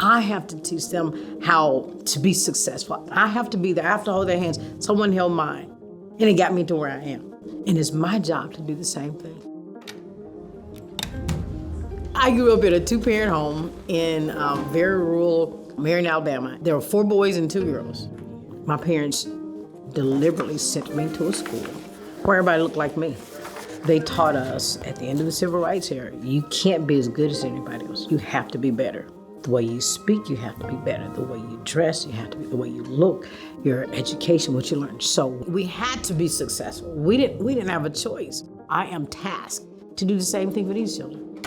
I have to teach them how to be successful. I have to be there. I have to hold their hands. Someone held mine, and it got me to where I am. And it's my job to do the same thing. I grew up in a 2-parent home in very rural Marion, Alabama. There were 4 boys and 2 girls. My parents deliberately sent me to a school where everybody looked like me. They taught us at the end of the civil rights era, you can't be as good as anybody else. You have to be better. The way you speak, you have to be better. The way you dress, you have to be. The way you look, your education, what you learn. So we had to be successful. We didn't have a choice. I am tasked to do the same thing for these children.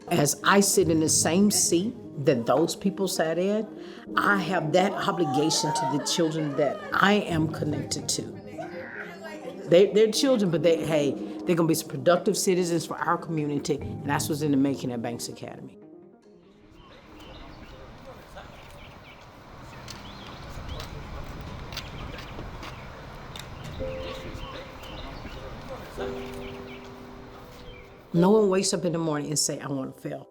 As I sit in the same seat that those people sat in, I have that obligation to the children that I am connected to. They're children, but they're gonna be some productive citizens for our community, and that's what's in the making at Banks Academy. No one wakes up in the morning and say, I want to fail.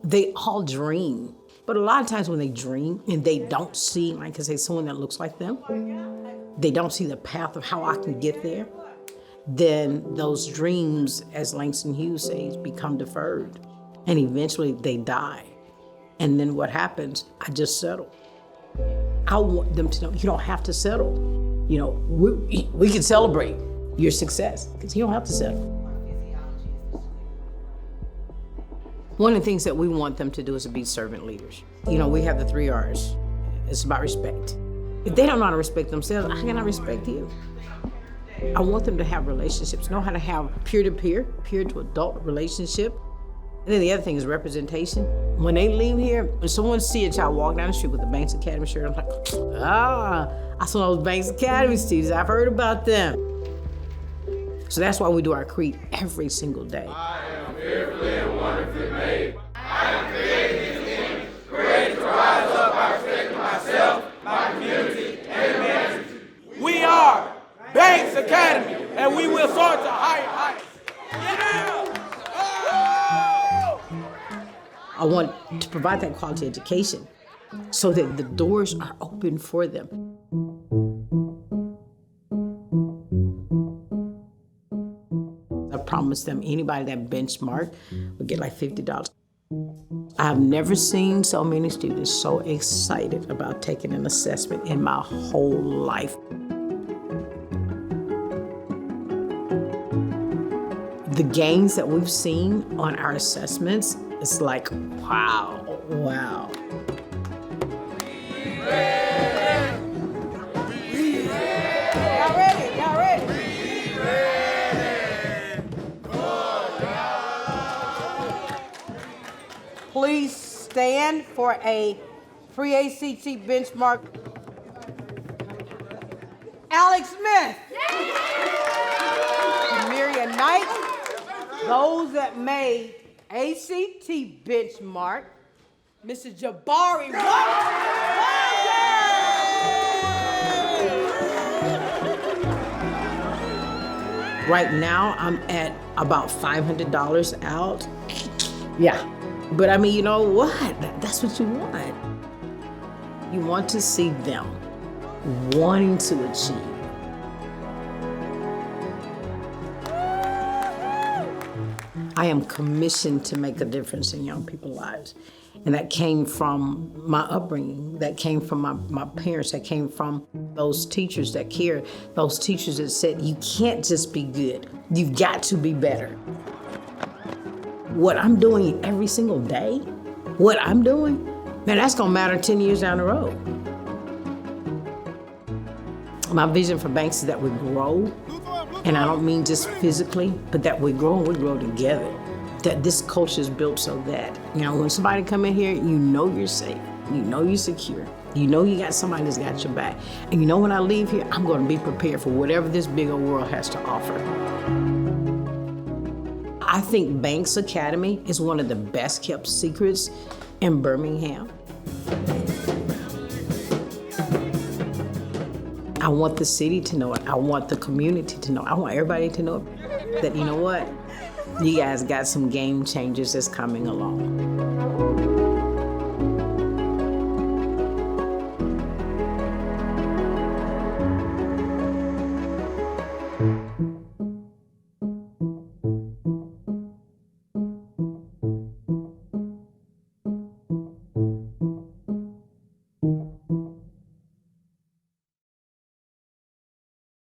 They all dream. But a lot of times when they dream and they don't see, like I say, someone that looks like them, they don't see the path of how I can get there, then those dreams, as Langston Hughes says, become deferred. And eventually they die. And then what happens? I just settle. I want them to know you don't have to settle. You know, we can celebrate your success because you don't have to settle. One of the things that we want them to do is to be servant leaders. You know, we have the 3 R's. It's about respect. If they don't know how to respect themselves, how can I respect you? I want them to have relationships, know how to have peer-to-peer, peer-to-adult relationship. And then the other thing is representation. When they leave here, when someone see a child walk down the street with a Banks Academy shirt, I'm like, I saw those Banks Academy students. I've heard about them. So that's why we do our creed every single day. I am fearfully and wonderfully made. I am created in His image, created to rise up by respecting myself, my community, and humanity. We are Banks Academy, and we will soar to higher heights. Yeah! I want to provide that quality education so that the doors are open for them. I promised them anybody that benchmark would get like $50. I've never seen so many students so excited about taking an assessment in my whole life. The gains that we've seen on our assessments, it's like, wow. Y'all ready? Please stand for a pre-ACT benchmark. Alex Smith. Miriam Knight. Those that made ACT benchmark, Mrs. Jabari Right now, I'm at about $500 out. Yeah. But I mean, you know what? That's what you want. You want to see them wanting to achieve. I am commissioned to make a difference in young people's lives. And that came from my upbringing, that came from my parents, that came from those teachers that cared, those teachers that said, you can't just be good, you've got to be better. What I'm doing every single day, man, that's gonna matter 10 years down the road. My vision for Banks is that we grow, and I don't mean just physically, but that we grow and we grow together. That this culture is built so that, you know, when somebody come in here, you know you're safe, you know you're secure, you know you got somebody that's got your back. And you know when I leave here, I'm gonna be prepared for whatever this big old world has to offer. I think Banks Academy is one of the best kept secrets in Birmingham. I want the city to know it. I want the community to know it. I want everybody to know that, you know what? You guys got some game changers that's coming along.